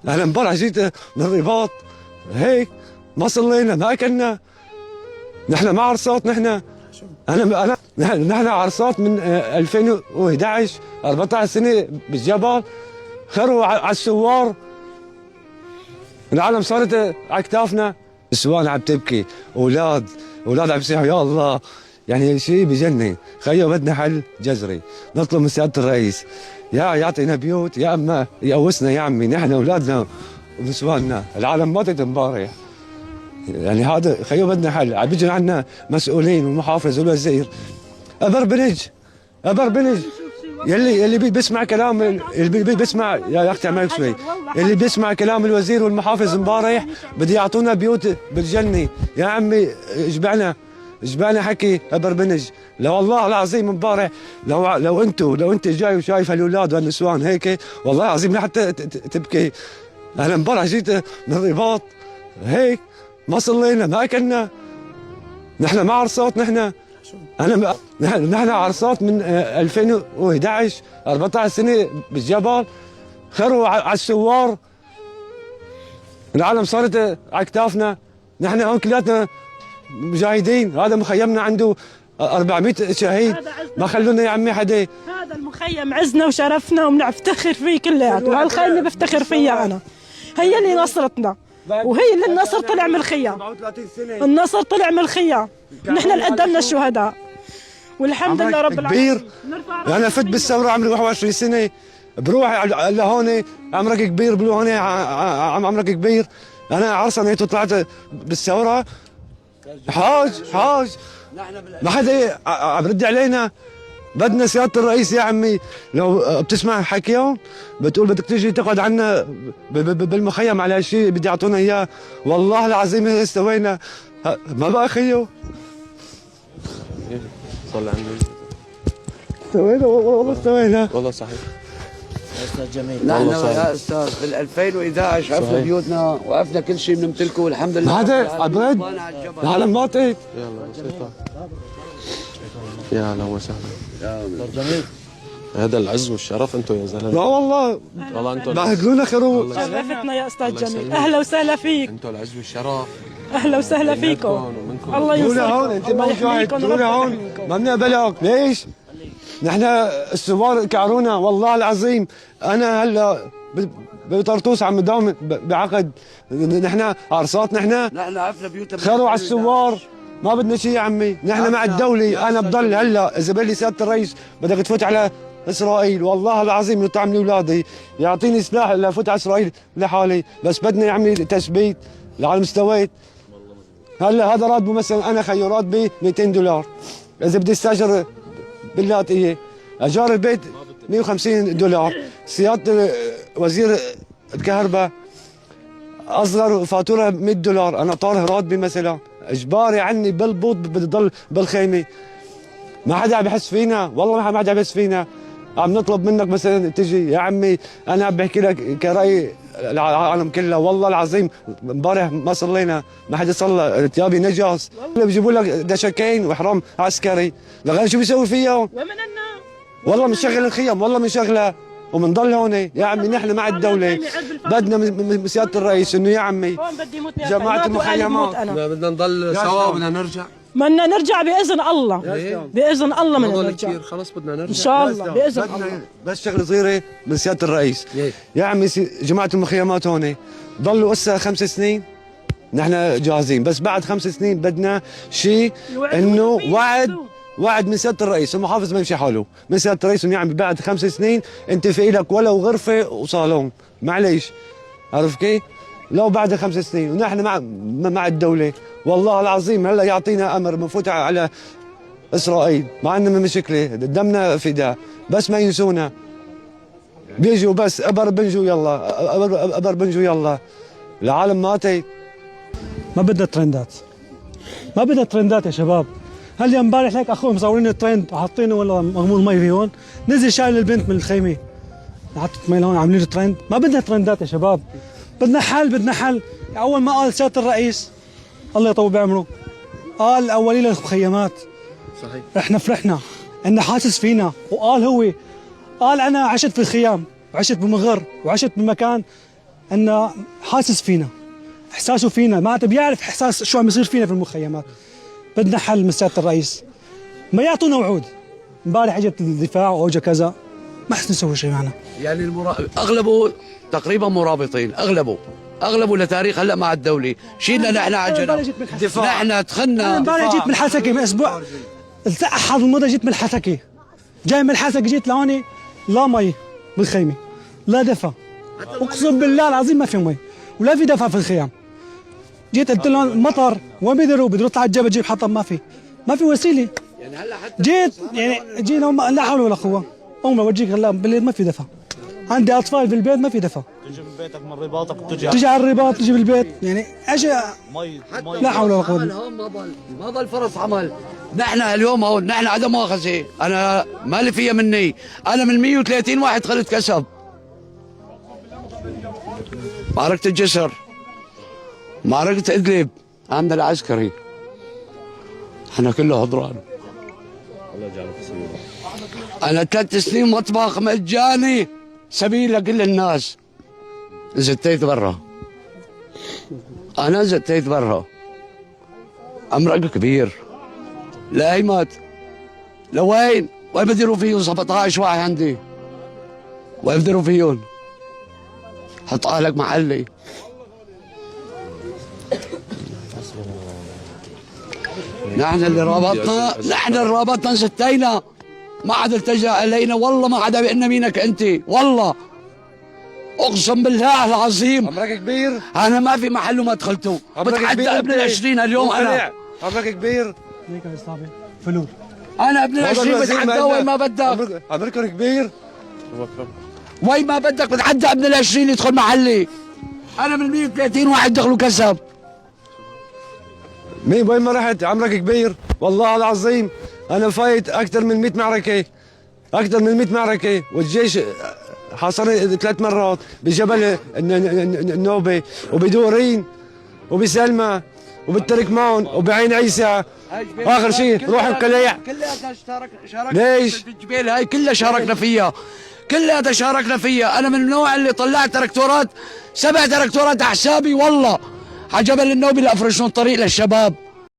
انا امبارح جيت من الرباط هيك ما صلينا ما اكلنا. نحن ما عرصات. نحن عرصات من 2011 14 سنه بالجبل. خروا على السوار. العالم صارت على كتافنا. السوان عم تبكي. اولاد عم يصيحوا يا الله. يعني شيء بجنن. خيو بدنا حل جذري. نطلب من سياده الرئيس يا يعطينا بيوت يا اما يقوسنا يا عمي. نحن اولادنا ونسواننا. العالم ماتت امبارح. يعني هذا خيو بدنا حل. عم بيجوا عنا مسؤولين والمحافظ والوزير. ابربنج يلي بيسمع كلام اللي بيسمع يا اختي عمالك شوي. اللي بيسمع كلام الوزير والمحافظ امبارح بده يعطونا بيوت بالجنه يا عمي. اجبعنا حكي ابربنج. لو والله العظيم امبارح لو انت جاي وشايف هالاولاد والنسوان هيك والله العظيم لحتى تبكي. انا امبارح جيت من الرباط هيك ما صلينا ما اكلنا. نحن ما عرصات. نحن عرصات من 2011 14 سنه بالجبل. خروا على السوار. العالم صارت على كتافنا. نحن هون كلياتنا مجاهدين. هذا مخيمنا عنده 400 شهيد. ما خلونا يا عمي حدا. هذا المخيم عزنا وشرفنا وبنفتخر فيه كلياته. وهالخيمه بفتخر فيها انا. هي اللي نصرتنا وهي اللي النصر طلع من الخيام. النصر طلع من الخيام. نحن اللي قدمنا الشهداء والحمد لله رب العالمين. انا فت بالثوره عمري 21 سنه. بروح لهون عمرك كبير. بقولوا هون عمرك كبير. انا عرسان هيك طلعت بالثوره. حاج ما حدا عم برد علينا. بدنا سياده الرئيس يا عمي. لو بتسمع حكيهم بتقول بدك تيجي تقعد عنا بالمخيم على شيء بدي يعطونا اياه. والله العظيم استوينا. ما بقى خيو. صلي على النبي. استوينا والله استوينا. والله صحيح. استاذ جميل. نحن يا استاذ بال 2011 عرفنا بيوتنا وقفنا كل شيء بنمتلكه والحمد لله. هذا عبد العالم ماتت. يلا بسيطة. يا اهلا وسهلا. استاذ جميل. هذا العز والشرف انتم يا زلمه. لا والله انتم بهدلونا خروا. شرفتنا يا استاذ جميل. اهلا وسهلا فيك. انتم العز والشرف. اهلا وسهلا فيكم. الله ينصركم. هون انت ما مجاهد. هون ما بنقبلك. ليش؟ نحن الثوار كعرونا والله العظيم. انا هلا بطرطوس عم بداوم بعقد. نحن عرصات. نحن عرفنا بيوتنا. خروا على الثوار. ما بدنا شيء يا عمي. نحن مع الدولة. أنا بضل هلا إذا بقول لي سيادة الرئيس بدك تفوت على إسرائيل والله العظيم يطعم لي أولادي يعطيني سلاح لفوت على إسرائيل لحالي. بس بدنا يا عمي تثبيت على مستويت. هلا هذا راتبه مثلا أنا خيو راتبي $200. إذا بدي استأجر باللاتقية أجار البيت $150. سيادة وزير الكهرباء أصغر فاتورة $100. أنا طارح راتبي مثلا اجباري عني بالبوط بدي ضل بالخيمه. ما حدا عم بحس فينا. والله ما حدا عم بحس فينا. عم نطلب منك مثلا تجي يا عمي. انا عم بحكي لك كرأي العالم كله والله العظيم. امبارح ما صلينا. ما حدا صلى. ثيابي نجاس. بيجيبوا لك دشكين وحرام عسكري. لغايه شو بيسوي فيهم؟ والله بنشغل الخيم. والله بنشغلها وبنضل هون يا عمي. نحن مع الدولة. بدنا من سيادة الرئيس انه يا عمي جماعة المخيمات بدنا نضل سوا. بدنا نرجع. بدنا نرجع بإذن الله. بإذن الله بدنا نرجع. خلص بدنا نرجع إن شاء الله بإذن الله. بس شغلة صغيرة من سيادة الرئيس. يا عمي جماعة المخيمات هون ضلوا هسه 5 سنين. نحن جاهزين بس بعد 5 سنين بدنا شيء انه وعد من سيادة الرئيس. المحافظ ما يمشي حاله. من سيادة الرئيس انه يعني بعد 5 سنين انت في لك ولو غرفة وصالون. معليش عرف كيف؟ لو بعد 5 سنين ونحن مع الدولة. والله العظيم هلا يعطينا امر بنفوت على اسرائيل مع انه من مشكلة دمنا فداء. بس ما ينسونا. بيجوا بس ابر بنجو يلا. العالم ماتت. ما بدنا ترندات يا شباب. هل امبارح هيك اخوه مصورين الترند وحاطينه ولا مغمور مي في هون. نزل شايل البنت من الخيمه حطت مي هون عاملين ترند. ما بدنا ترندات يا شباب. بدنا حل. اول ما قال سياده الرئيس الله يطول بعمره قال الاولين للمخيمات. صحيح. احنا فرحنا انه حاسس فينا. وقال هو قال انا عشت في الخيام وعشت بمغر وعشت بمكان انه حاسس فينا، احساسه فينا، معناته بيعرف احساس شو عم يصير فينا في المخيمات. بدنا حل من سياده الرئيس، ما يعطونا وعود. امبارح اجت الدفاع واجى كذا، ما حس نسوي شيء معنا. يعني اغلبه تقريبا مرابطين، اغلبه لتاريخ هلا مع الدولي، شيلنا نحن عجله نحن دخلنا. امبارح جيت من الحسكه من اسبوع، الاحد الماضي جيت من الحسكه، جاي من الحسكه جيت لهون، لا مي بالخيمه، لا دفا، اقسم بالله العظيم ما في مي ولا في دفا في الخيام. جيت قلت لهم مطر، وين بيقدروا يطلع على الجبل يجيب حطب، ما في وسيله. يعني هلا حتى جيت يعني جينا لا حول ولا قوه. امي بوجيك هلا بالليل ما في دفا، عندي اطفال في البيت ما في دفا. تجي من بيتك من رباطك تجي على الرباط، تجي بالبيت، يعني ايش مي لا حول ولا قوه. هون ما ضل فرص عمل. نحن اليوم هون نحن عدم مؤاخذه، انا مالي فيها مني، انا من 130 واحد خلت كسب. معركة الجسر، معركة ادلب، عندنا العسكري، احنا كله حضران. انا 3 سنين مطبخ مجاني سبيل لكل الناس. زتيت برا، انا زتيت برا. امرق كبير، لايمت لوين؟ وين بديروا فيهم 17 واحد عندي؟ وين بديروا فيهم؟ حط اهلك محلي. نحن اللي رابطنا ستينا، ما حد التجا الينا، والله ما حدا بيقلنا مينك انت، والله اقسم بالله العظيم. عمرك كبير؟ انا ما في محل وما دخلته، بتحدى ابن ال20 اليوم. انا عمرك كبير؟ هيك يا صاحبي فلول، انا ابن ال20 بتحدى وين ما بدك. عمرك كبير؟ وين ما بدك بتحدى ابن ال20 يدخل محلي. انا من 130 واحد دخلوا كسب. مين وين ما رحت؟ عمرك كبير؟ والله العظيم انا فايت اكثر من 100 معركه، اكثر من 100 معركه، والجيش حاصرني 3 مرات بجبل النوبه وبدورين وبسلمى وبالتركمان وبعين عيسى. اخر شيء روح القليع. كلها شاركنا ليش؟ في الجبال هاي كلها شاركنا فيها، كلها شاركنا فيها. انا من النوع اللي طلعت تركتورات، 7 تركتورات على حسابي والله، على جبل النوبه اللي افرشون الطريق للشباب.